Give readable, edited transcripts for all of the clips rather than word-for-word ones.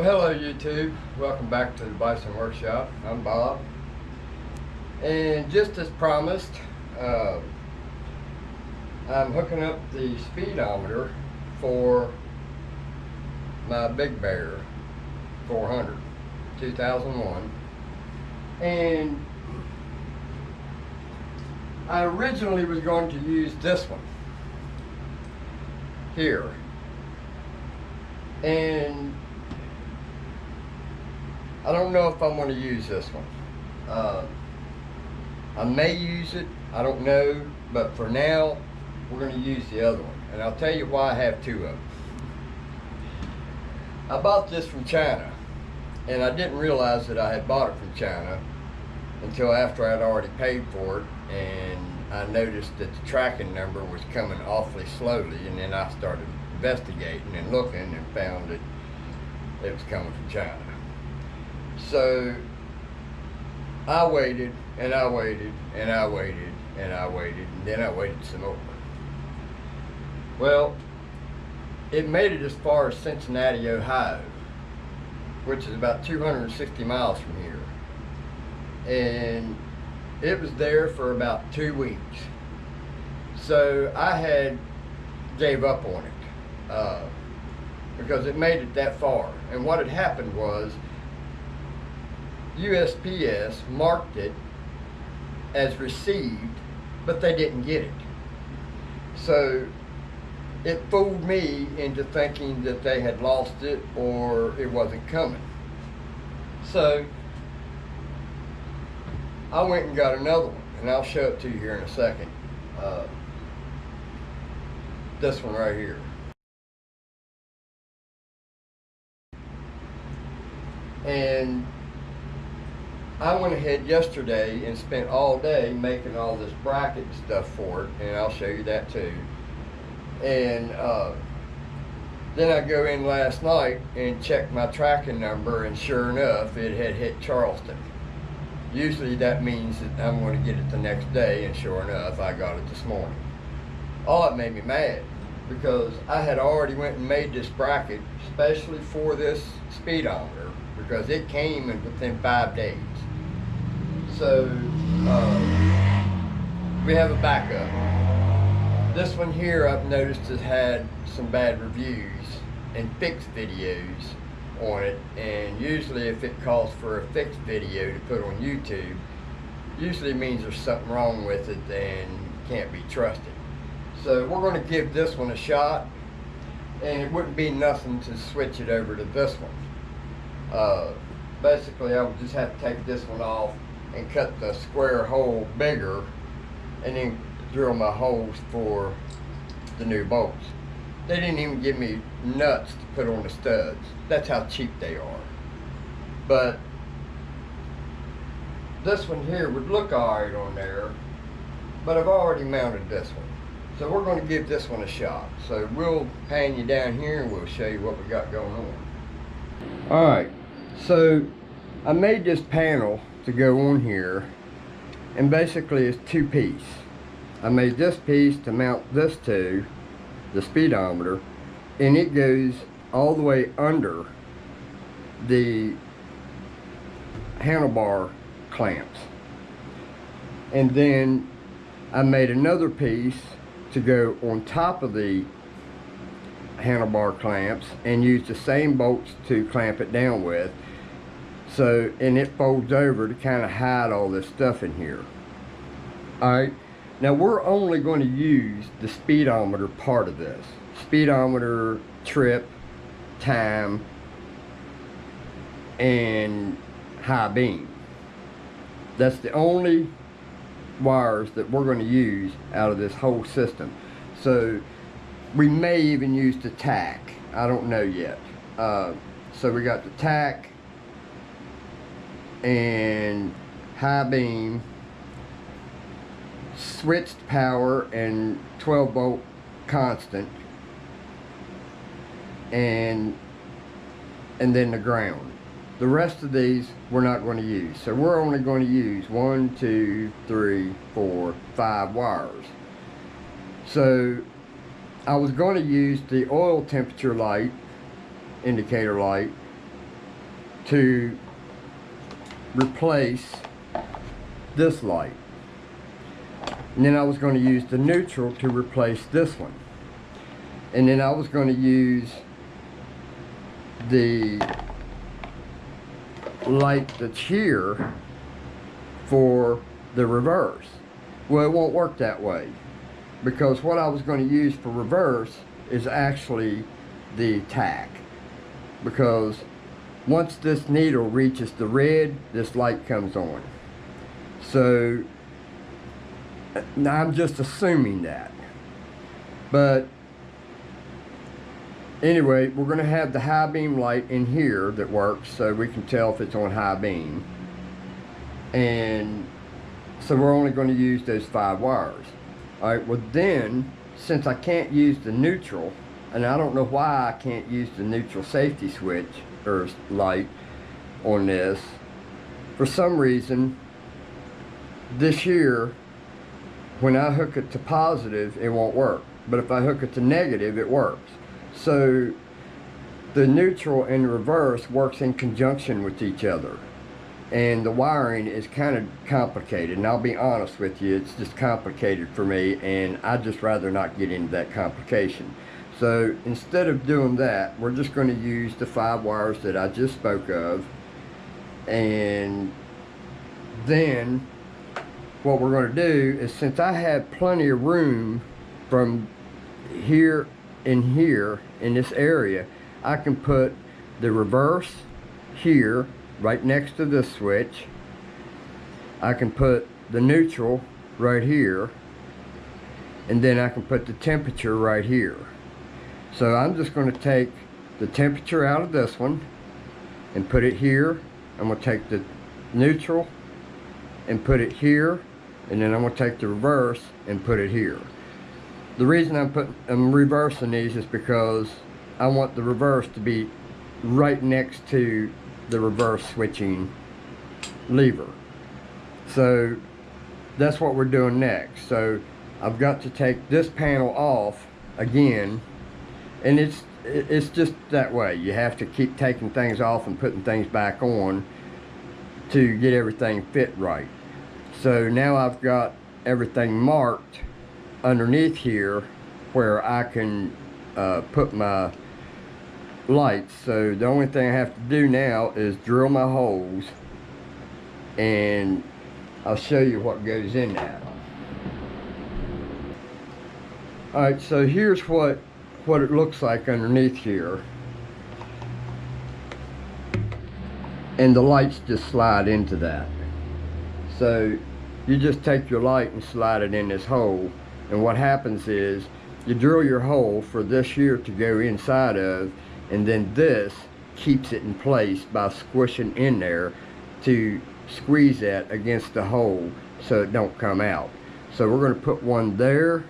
Well, hello YouTube. Welcome back to the Bison Workshop. I'm Bob. And just as promised, I'm hooking up the speedometer for my Big Bear 400 2001. And I originally was going to use this one here. And I don't know if I'm going to use this one. I may use it, I don't know, but for now we're going to use the other one. And I'll tell you why I have two of them. I bought this from China, and I didn't realize that I had bought it from China until after I'd already paid for it, and I noticed that the tracking number was coming awfully slowly, and then I started investigating and looking and found that it was coming from China. So I waited and I waited and I waited and I waited, and then I waited some more. Well, it made it as far as Cincinnati, Ohio, which is about 260 miles from here. And it was there for about 2 weeks. So I had gave up on it because it made it that far. And what had happened was USPS marked it as received, but they didn't get it. So it fooled me into thinking that they had lost it or it wasn't coming. So I went and got another one, and I'll show it to you here in a second. This one right here. And I went ahead yesterday and spent all day making all this bracket and stuff for it, and I'll show you that too. And then I go in last night and check my tracking number, and sure enough, it had hit Charleston. Usually that means that I'm going to get it the next day, and sure enough, I got it this morning. All it made me mad, because I had already went and made this bracket especially for this speedometer, because it came in within 5 days. So we have a backup. This one here I've noticed has had some bad reviews and fixed videos on it, and usually if it calls for a fixed video to put on YouTube, usually means there's something wrong with it and can't be trusted. So we're going to give this one a shot, and it wouldn't be nothing to switch it over to this one. Basically I would just have to take this one off and cut the square hole bigger, and then drill my holes for the new bolts. They didn't even give me nuts to put on the studs. That's how cheap they are. But this one here would look alright on there, but I've already mounted this one. So we're going to give this one a shot. So we'll pan you down here and we'll show you what we got going on. Alright, so I made this panel to go on here, and basically it's two-piece. I made this piece to mount this to the speedometer, and it goes all the way under the handlebar clamps. And then I made another piece to go on top of the handlebar clamps and use the same bolts to clamp it down with. So, and it folds over to kind of hide all this stuff in here. Alright, now we're only going to use the speedometer part of this. Speedometer, trip, time, and high beam. That's the only wires that we're going to use out of this whole system. So we may even use the tack. I don't know yet. So we got the tack and high beam, switched power and 12 volt constant, and then the ground. The rest of these we're not going to use. So we're only going to use 1, 2, 3, 4, 5 wires. So I was going to use the oil temperature light, indicator light, to replace this light. And then I was going to use the neutral to replace this one. And then I was going to use the light that's here for the reverse. Well, it won't work that way, because what I was going to use for reverse is actually the tack. Because once this needle reaches the red, this light comes on. So now I'm just assuming that. But anyway, we're going to have the high beam light in here that works, so we can tell if it's on high beam. And so we're only going to use those 5 wires. Alright, well then, since I can't use the neutral, and I don't know why I can't use the neutral safety switch or light on this, for some reason this here, when I hook it to positive, it won't work, but if I hook it to negative, it works. So the neutral and the reverse works in conjunction with each other, and the wiring is kind of complicated, and I'll be honest with you, it's just complicated for me, and I'd just rather not get into that complication. So instead of doing that, we're just going to use the 5 wires that I just spoke of, and then what we're going to do is, since I have plenty of room from here and here in this area, I can put the reverse here right next to this switch. I can put the neutral right here, and then I can put the temperature right here. So I'm just going to take the temperature out of this one and put it here. I'm going to take the neutral and put it here, and then I'm going to take the reverse and put it here. The reason I'm reversing these is because I want the reverse to be right next to the reverse switching lever. So that's what we're doing next. So I've got to take this panel off again, and it's just that way. You have to keep taking things off and putting things back on to get everything fit right. So now I've got everything marked underneath here where I can put my lights. So the only thing I have to do now is drill my holes, and I'll show you what goes in that. Alright, so here's what it looks like underneath here, and the lights just slide into that. So you just take your light and slide it in this hole, and what happens is you drill your hole for this here to go inside of, and then this keeps it in place by squishing in there to squeeze that against the hole so it don't come out. So we're going to put one there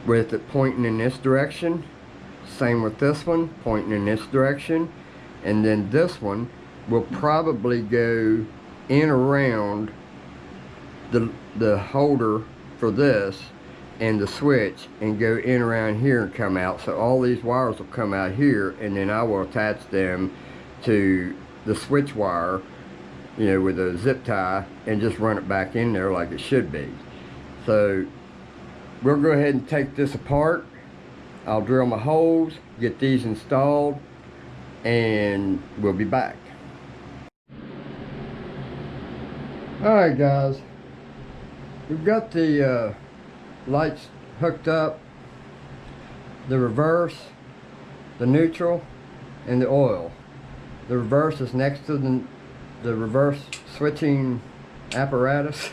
with it pointing in this direction. Same with this one, pointing in this direction. And then this one will probably go in around the holder for this and the switch, and go in around here and come out. So all these wires will come out here, and then I will attach them to the switch wire, you know, with a zip tie, and just run it back in there like it should be. So we'll go ahead and take this apart. I'll drill my holes, get these installed, and we'll be back. Alright guys, we've got the lights hooked up, the reverse, the neutral, and the oil. The reverse is next to the reverse switching apparatus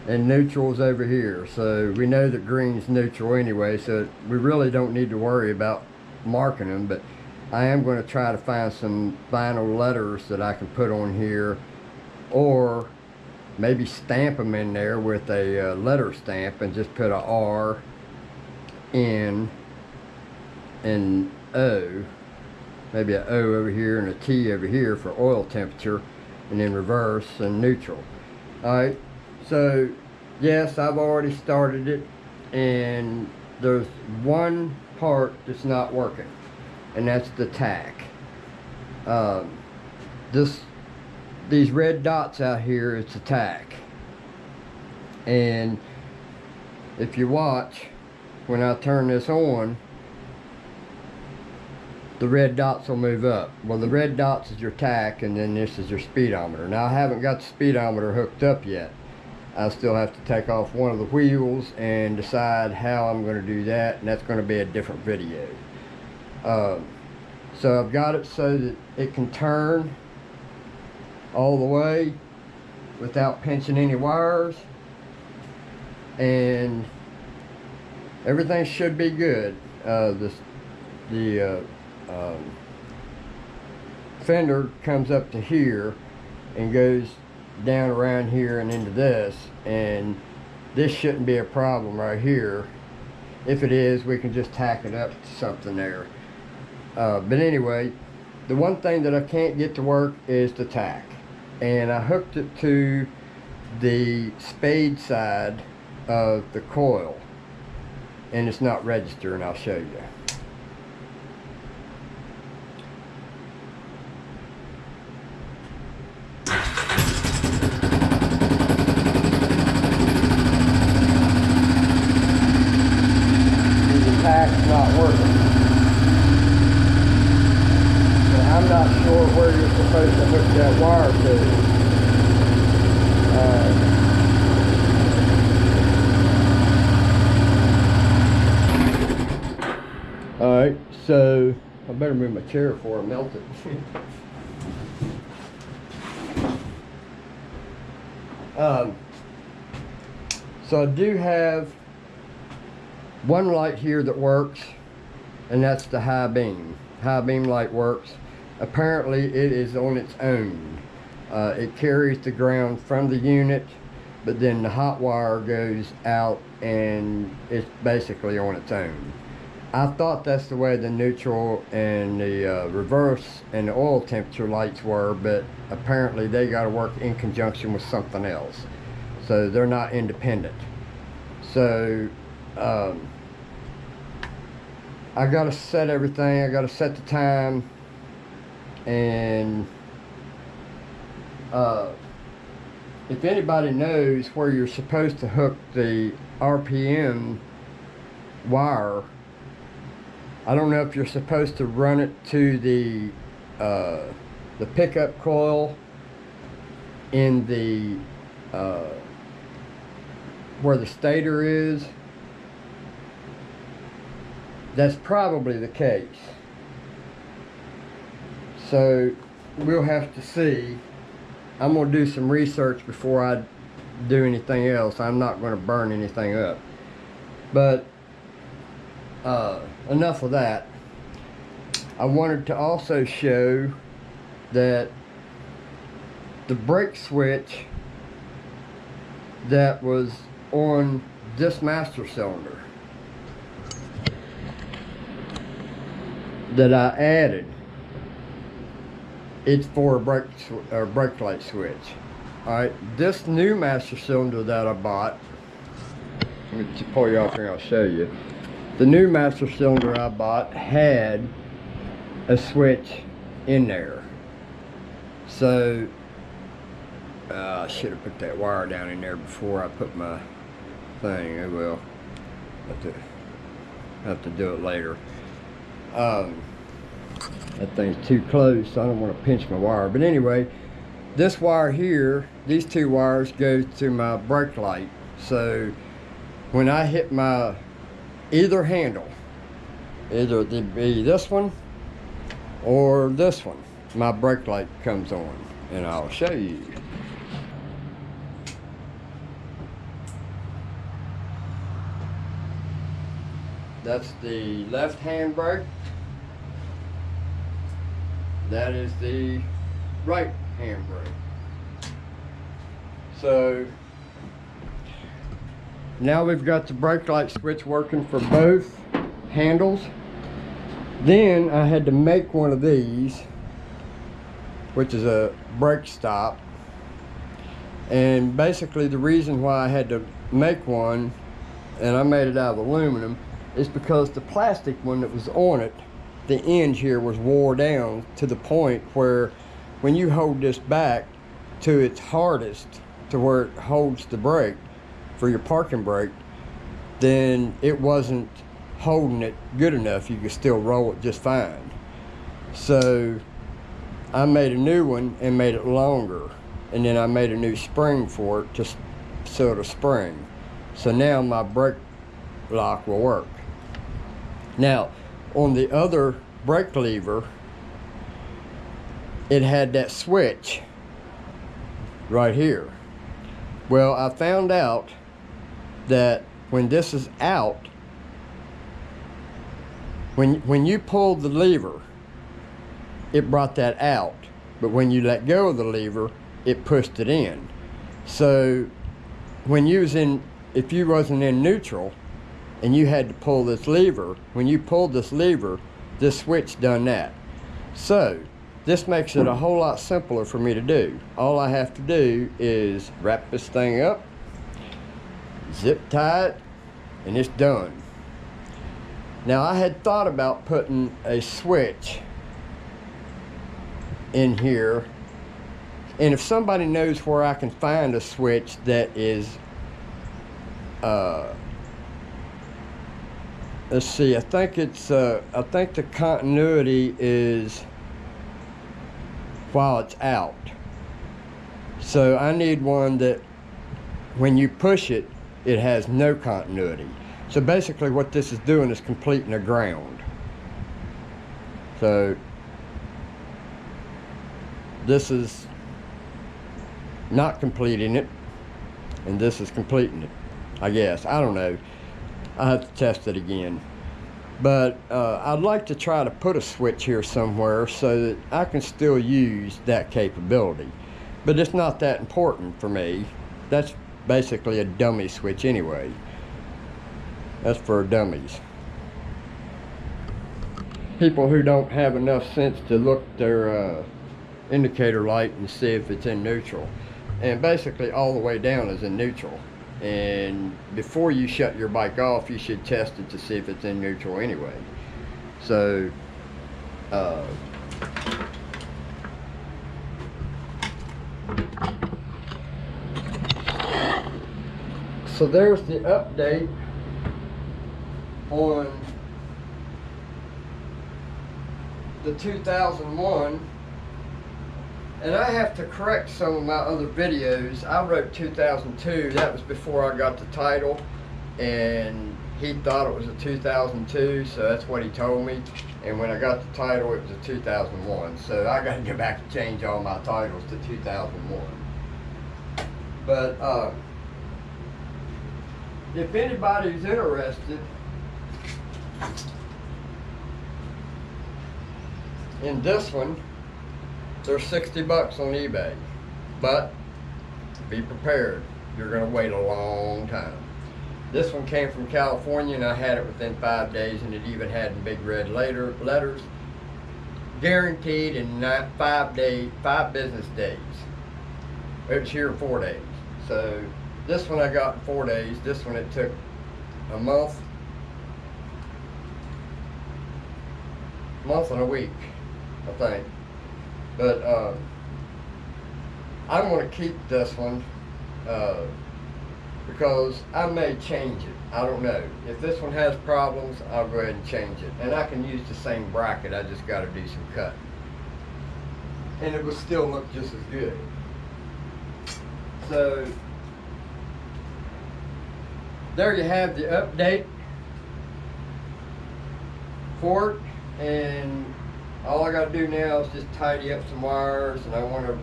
and neutral's over here. So we know that green's neutral anyway, so we really don't need to worry about marking them, but I am going to try to find some vinyl letters that I can put on here, or maybe stamp them in there with a letter stamp and just put a R, N, and O, maybe an O over here and a T over here for oil temperature, and then reverse and neutral. Alright, so yes, I've already started it, and there's one part that's not working, and that's the tack. These red dots out here, it's a tack. And if you watch, when I turn this on, the red dots will move up. Well, the red dots is your tack, and then this is your speedometer. Now, I haven't got the speedometer hooked up yet. I still have to take off one of the wheels and decide how I'm going to do that, and that's going to be a different video. So I've got it so that it can turn all the way without pinching any wires, and everything should be good. The fender comes up to here and goes down around here and into this, and this shouldn't be a problem right here. If it is, we can just tack it up to something there. But anyway, the one thing that I can't get to work is the tack, and I hooked it to the spade side of the coil, and it's not registering. I'll show you. Tack's not working. So I'm not sure where you're supposed to hook that wire to. Alright, so I better move my chair before I melt it. So I do have one light here that works, and that's the high beam. High beam light works. Apparently it is on its own. It carries the ground from the unit, but then the hot wire goes out and it's basically on its own. I thought that's the way the neutral and the reverse and the oil temperature lights were, but apparently they got to work in conjunction with something else. So they're not independent. So I gotta set everything. I gotta set the time, and if anybody knows where you're supposed to hook the RPM wire, I don't know if you're supposed to run it to the pickup coil in the where the stator is. That's probably the case. So we'll have to see. I'm going to do some research before I do anything else. I'm not going to burn anything up. But enough of that. I wanted to also show that the brake switch that was on this master cylinder that I added, it's for a brake light switch. Alright, this new master cylinder that I bought, let me pull you off here and I'll show you. The new master cylinder I bought had a switch in there. So I should have put that wire down in there before I put my thing. I will have to do it later. That thing's too close, so I don't want to pinch my wire. But anyway, this wire here, these two wires go to my brake light. So when I hit my either handle, either it be this one or this one, my brake light comes on, and I'll show you. That's the left hand brake. That is the right hand brake. So now we've got the brake light switch working for both handles. Then I had to make one of these, which is a brake stop. And basically the reason why I had to make one, and I made it out of aluminum, is because the plastic one that was on it the end here was wore down to the point where when you hold this back to its hardest, to where it holds the brake for your parking brake, then it wasn't holding it good enough. You could still roll it just fine. So I made a new one and made it longer, and then I made a new spring for it, just so it'll spring. So now my brake lock will work. Now on the other brake lever, it had that switch right here. Well, I found out that when this is out, when you pulled the lever, it brought that out, but when you let go of the lever, it pushed it in. So when you was in, if you wasn't in neutral and you had to pull this lever, when you pulled this lever, this switch done that. So this makes it a whole lot simpler for me to do. All I have to do is wrap this thing up, zip tie it, and it's done. Now I had thought about putting a switch in here, and if somebody knows where I can find a switch that is let's see, I think it's I think the continuity is while it's out. So I need one that when you push it, it has no continuity. So basically what this is doing is completing a ground. So this is not completing it, and this is completing it, I guess. I don't know. I have to test it again. But I'd like to try to put a switch here somewhere so that I can still use that capability. But it's not that important for me. That's basically a dummy switch anyway. That's for dummies. People who don't have enough sense to look their indicator light and see if it's in neutral. And basically all the way down is in neutral. And before you shut your bike off, you should test it to see if it's in neutral anyway. So so there's the update on the 2001. And I have to correct some of my other videos. I wrote 2002, that was before I got the title, and he thought it was a 2002, so that's what he told me. And when I got the title, it was a 2001. So I got to go back and change all my titles to 2001. But if anybody's interested in this one, they're 60 bucks on eBay, but be prepared. You're gonna wait a long time. This one came from California, and I had it within 5 days, and it even had in big red letters, guaranteed in 5 business days. It was here in 4 days. So this one I got in 4 days. This one it took a month and a week, I think. But I'm going to keep this one because I may change it. I don't know. If this one has problems, I'll go ahead and change it. And I can use the same bracket. I just got to do some cutting. And it will still look just as good. So there you have the update for it. And all I got to do now is just tidy up some wires, and I want to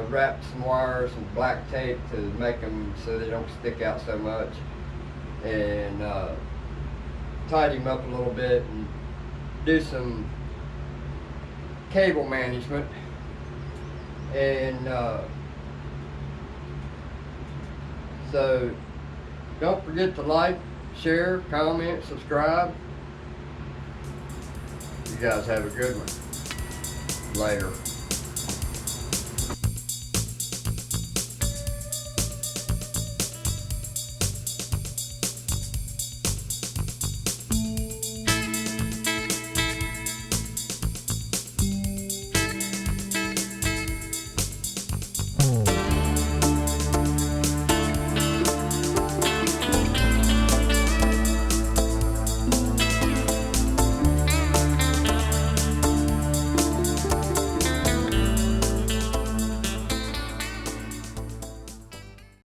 wrap some wires with black tape to make them so they don't stick out so much, and tidy them up a little bit and do some cable management. And so don't forget to like, share, comment, subscribe. You guys have a good one. Later.